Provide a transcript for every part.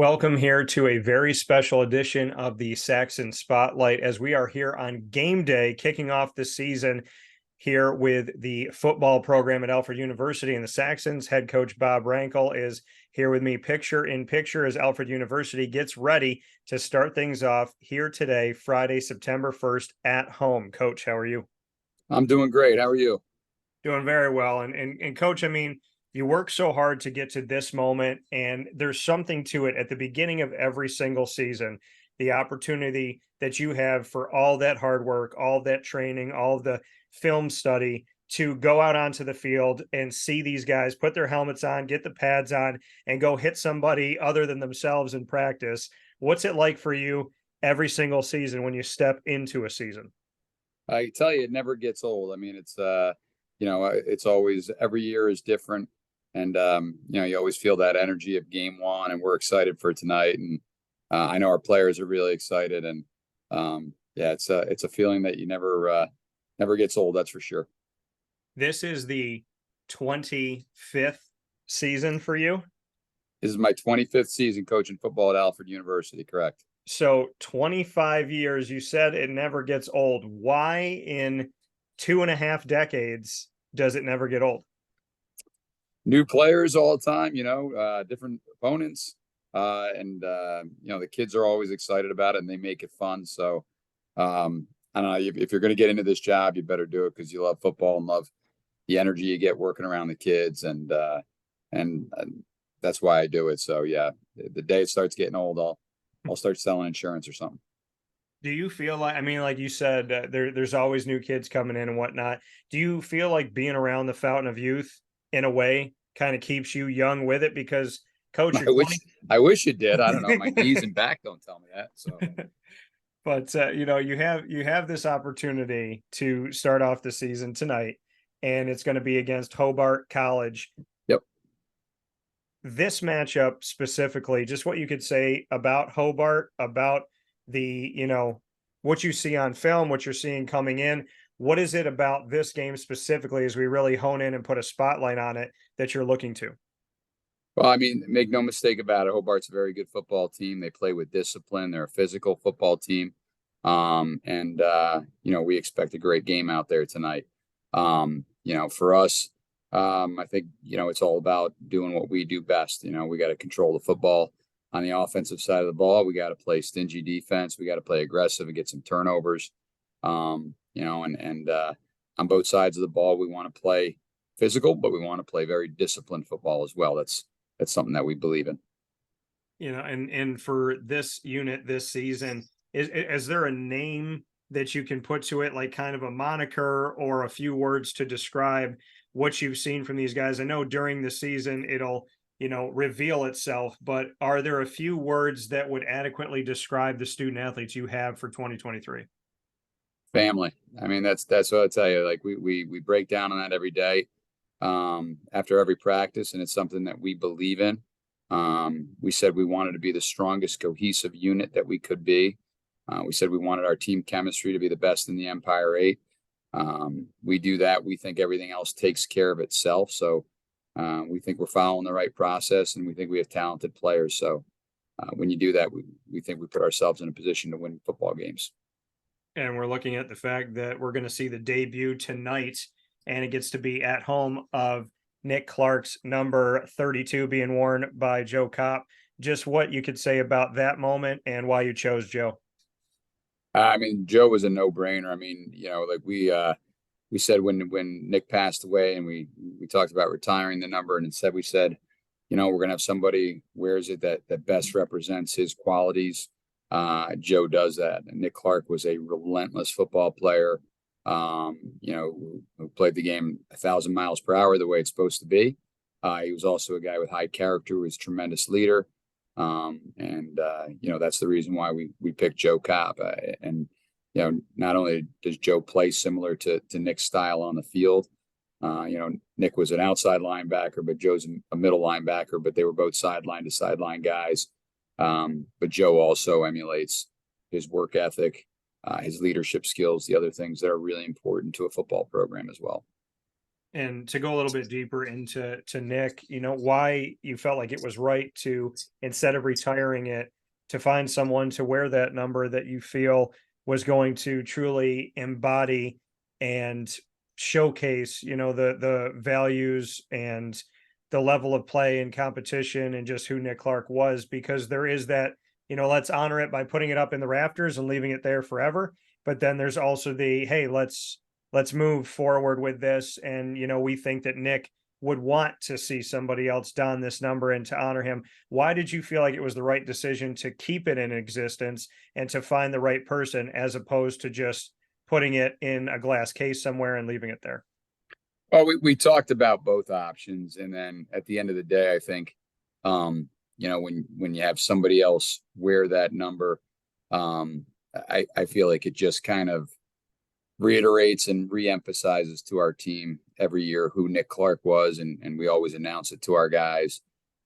Welcome here to a very special edition of the Saxons Spotlight as we are here on game day, kicking off the season here with the football program at Alfred University. And the Saxons head coach Bob Rankl is here with me picture in picture as Alfred University gets ready to start things off here today, Friday, September 1st at home. Coach, how are you? I'm doing great. How are you? Doing very well. And Coach, I mean, you work so hard to get to this moment, and there's something to it at the beginning of every single season. The opportunity that you have for all that hard work, all that training, all the film study to go out onto the field and see these guys put their helmets on, get the pads on, and go hit somebody other than themselves in practice. What's it like for you every single season when you step into a season? I tell you, it never gets old. I mean, it's always every year is different. And, you always feel that energy of game one, and we're excited for tonight. And I know our players are really excited. And yeah, it's a feeling that you never gets old. That's for sure. This is the 25th season for you. This is my 25th season coaching football at Alfred University. Correct. So 25 years, you said it never gets old. Why in 2.5 decades does it never get old? New players all the time, different opponents. And the kids are always excited about it, and they make it fun. So I don't know, if you're going to get into this job, you better do it because you love football and love the energy you get working around the kids. And that's why I do it. So yeah, the day it starts getting old, I'll start selling insurance or something. Do you feel like, I mean, like you said, there's always new kids coming in and whatnot. Do you feel like being around the fountain of youth in a way kind of keeps you young with it? Because coach, I you're wish 20. I wish it did. I don't know. My knees and back don't tell me that. So But you have this opportunity to start off the season tonight, and it's going to be against Hobart College. yep. This matchup specifically, just what you could say about Hobart, about what you see on film, what you're seeing coming in. What is it about this game specifically as we really hone in and put a spotlight on it that you're looking to? Well, I mean, make no mistake about it. Hobart's a very good football team. They play with discipline. They're a physical football team. We expect a great game out there tonight. For us, I think, it's all about doing what we do best. We got to control the football on the offensive side of the ball. We got to play stingy defense. We got to play aggressive and get some turnovers. On both sides of the ball, we want to play physical, but we want to play very disciplined football as well. That's something that we believe in. And for this unit this season, is there a name that you can put to it, like kind of a moniker or a few words to describe what you've seen from these guys? I know during the season it'll, reveal itself, but are there a few words that would adequately describe the student athletes you have for 2023? Family. I mean, that's what I tell you. Like we break down on that every day, after every practice, and it's something that we believe in. We said we wanted to be the strongest cohesive unit that we could be. We said we wanted our team chemistry to be the best in the Empire 8. We do that. We think everything else takes care of itself. So we think we're following the right process, and we think we have talented players. So when you do that, we think we put ourselves in a position to win football games. And we're looking at the fact that we're going to see the debut tonight, and it gets to be at home of Nick Clark's number 32 being worn by Joe Copp. Just what you could say about that moment and why you chose Joe. I mean, Joe was a no-brainer. I mean, like we said when Nick passed away, and we talked about retiring the number, and instead we said, we're gonna have somebody wears it that best represents his qualities. Joe does that. And Nick Clark was a relentless football player, who played the game 1,000 miles per hour the way it's supposed to be. He was also a guy with high character, who was a tremendous leader. That's the reason why we picked Joe Copp. Not only does Joe play similar to Nick's style on the field, Nick was an outside linebacker, but Joe's a middle linebacker, but they were both sideline to sideline guys. But Joe also emulates his work ethic, his leadership skills, the other things that are really important to a football program as well. And to go a little bit deeper into Nick, why you felt like it was right to, instead of retiring it, to find someone to wear that number that you feel was going to truly embody and showcase, the values and the level of play and competition and just who Nick Clark was, because there is that, let's honor it by putting it up in the rafters and leaving it there forever. But then there's also the, hey, let's move forward with this. And, we think that Nick would want to see somebody else don this number and to honor him. Why did you feel like it was the right decision to keep it in existence and to find the right person, as opposed to just putting it in a glass case somewhere and leaving it there? Well, we talked about both options, and then at the end of the day, I think, when you have somebody else wear that number, I feel like it just kind of reiterates and reemphasizes to our team every year who Nick Clark was, and we always announce it to our guys,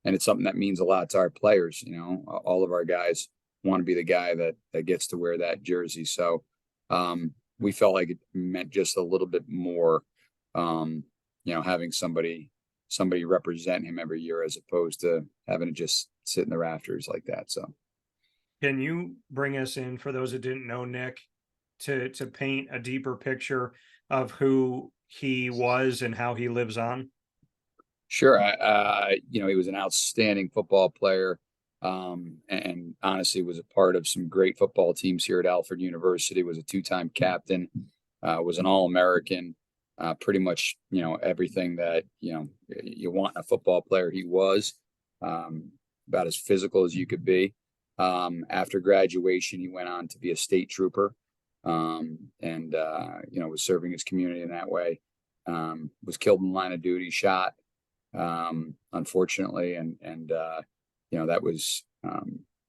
and it's something that means a lot to our players. All of our guys want to be the guy that gets to wear that jersey. So we felt like it meant just a little bit more. Having somebody represent him every year as opposed to having it just sit in the rafters like that. So can you bring us in, for those that didn't know Nick, to paint a deeper picture of who he was and how he lives on? sure. He was an outstanding football player. And honestly was a part of some great football teams here at Alfred University, was a two-time captain, was an All-American. Pretty much, everything that, you want in a football player, he was, about as physical as you could be. After graduation, he went on to be a state trooper, and was serving his community in that way. Was killed in the line of duty, shot, unfortunately. And that was,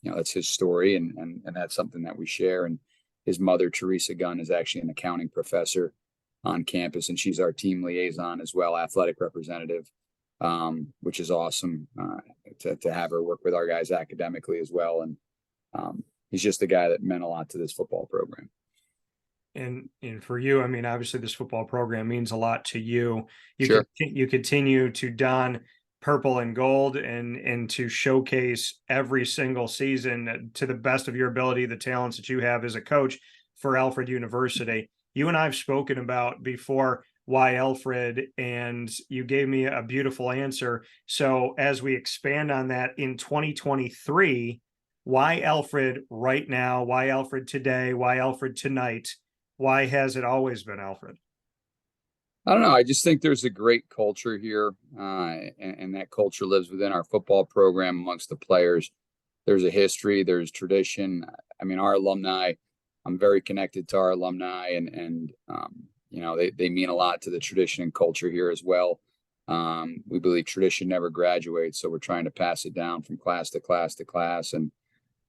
that's his story. And that's something that we share. And his mother, Teresa Gunn, is actually an accounting professor on campus, and she's our team liaison as well, athletic representative, which is awesome to have her work with our guys academically as well. And he's just a guy that meant a lot to this football program. And for you, I mean, obviously this football program means a lot to you. Sure. You continue to don purple and gold and to showcase every single season, to the best of your ability, the talents that you have as a coach for Alfred University. You and I've spoken about before why Alfred, and you gave me a beautiful answer. So as we expand on that in 2023, why Alfred right now? Why Alfred today? Why Alfred tonight? Why has it always been Alfred? I don't know. I just think there's a great culture here, and that culture lives within our football program amongst the players. There's a history, there's tradition. I mean, our alumni, I'm very connected to our alumni, and they mean a lot to the tradition and culture here as well. We believe tradition never graduates, so we're trying to pass it down from class to class to class. And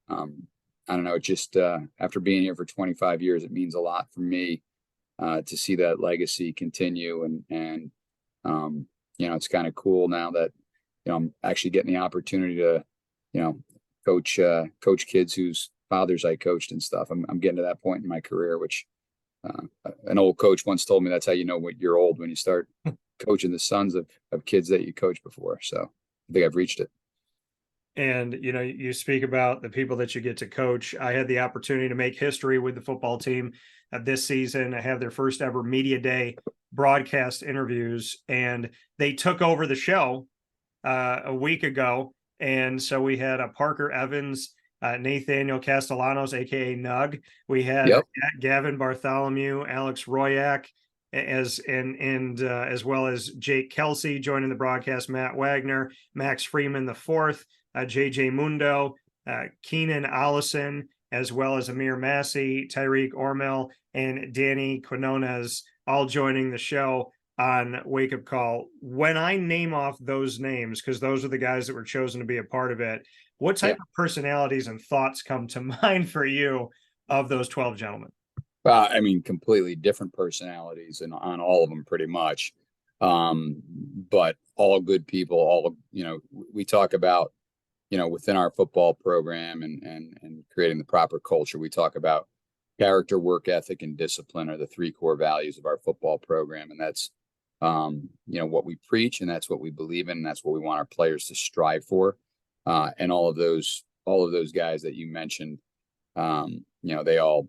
I don't know, it just after being here for 25 years, it means a lot for me to see that legacy continue. And it's kind of cool now that I'm actually getting the opportunity to coach kids whose fathers I coached and stuff. I'm getting to that point in my career, which an old coach once told me that's how you know what you're old, when you start coaching the sons of kids that you coached before. So I think I've reached it. And you speak about the people that you get to coach. I had the opportunity to make history with the football team this season. I have their first ever media day broadcast interviews, and they took over the show a week ago. And so we had Parker Evans, Nathaniel Castellanos, aka Nug. We had Gavin Bartholomew, Alex Royak, as well as Jake Kelsey joining the broadcast, Matt Wagner, Max Freeman the fourth, JJ Mundo, Keenan Allison, as well as Amir Massey, Tyreek Ormel, and Danny Quinones, all joining the show on Wake Up Call. When I name off those names, because those are the guys that were chosen to be a part of it, what type of personalities and thoughts come to mind for you of those 12 gentlemen? I mean, completely different personalities and on all of them pretty much. But all good people, all, we talk about, within our football program and creating the proper culture, we talk about character, work ethic, and discipline are the three core values of our football program. And that's what we preach, and that's what we believe in, and that's what we want our players to strive for. And all of those guys that you mentioned, they all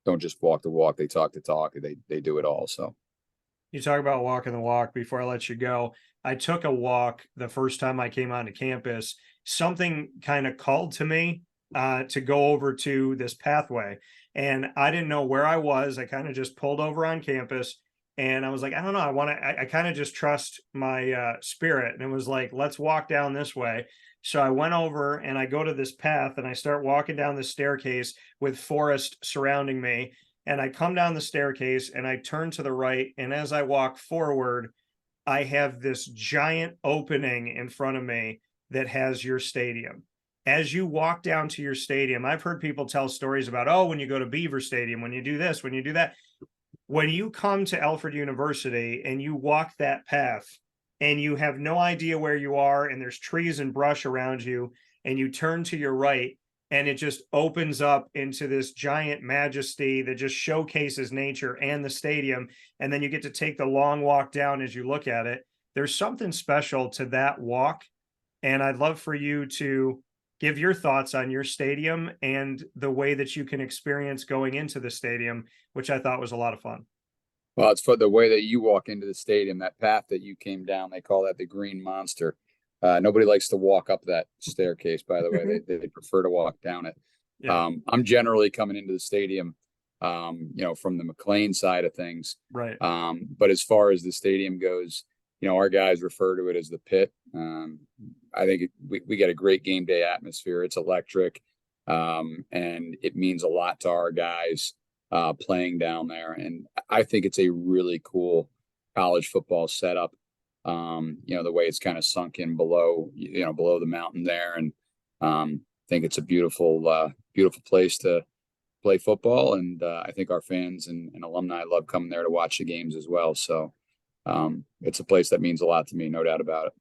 don't just walk the walk, they talk the talk, they do it all. So You talk about walking the walk. Before I let you go, I took a walk the first time I came onto campus. Something kind of called to me to go over to this pathway. And I didn't know where I was. I kind of just pulled over on campus and I was like, I don't know. I kind of just trust my spirit. And it was like, let's walk down this way. So I went over and I go to this path and I start walking down the staircase with forest surrounding me, and I come down the staircase and I turn to the right. And as I walk forward, I have this giant opening in front of me that has your stadium. As you walk down to your stadium, I've heard people tell stories about, oh, when you go to Beaver Stadium, when you do this, when you do that. When you come to Alfred University and you walk that path and you have no idea where you are and there's trees and brush around you, and you turn to your right and it just opens up into this giant majesty that just showcases nature and the stadium. And then you get to take the long walk down as you look at it. There's something special to that walk. And I'd love for you to give your thoughts on your stadium and the way that you can experience going into the stadium, which I thought was a lot of fun. well, it's for the way that you walk into the stadium, that path that you came down, they call that the Green Monster. Nobody likes to walk up that staircase, by the way. They prefer to walk down it. Yeah. I'm generally coming into the stadium, from the McLean side of things. Right. But as far as the stadium goes, our guys refer to it as the pit. I think we get a great game day atmosphere. It's electric, and it means a lot to our guys playing down there. And I think it's a really cool college football setup. The way it's kind of sunk in below the mountain there. And I think it's a beautiful place to play football. And I think our fans and alumni love coming there to watch the games as well. So it's a place that means a lot to me, no doubt about it.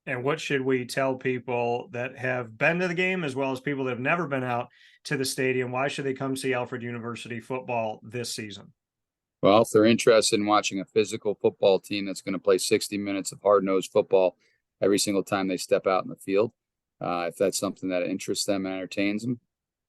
And what should we tell people that have been to the game as well as people that have never been out to the stadium? Why should they come see Alfred University football this season? Well, if they're interested in watching a physical football team that's going to play 60 minutes of hard-nosed football every single time they step out in the field, if that's something that interests them and entertains them,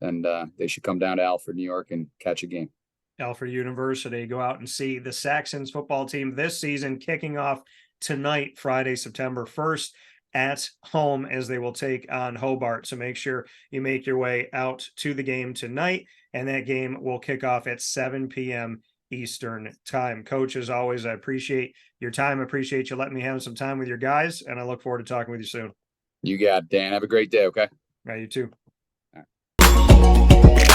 then they should come down to Alfred, New York, and catch a game. Alfred University, go out and see the Saxons football team this season, kicking off tonight, Friday, September 1st, at home, as they will take on Hobart. So make sure you make your way out to the game tonight, and that game will kick off at 7 p.m. Eastern time. Coach, as always, I appreciate your time. I appreciate you letting me have some time with your guys, and I look forward to talking with you soon. You got it, Dan. Have a great day, okay? Right, you too. All right.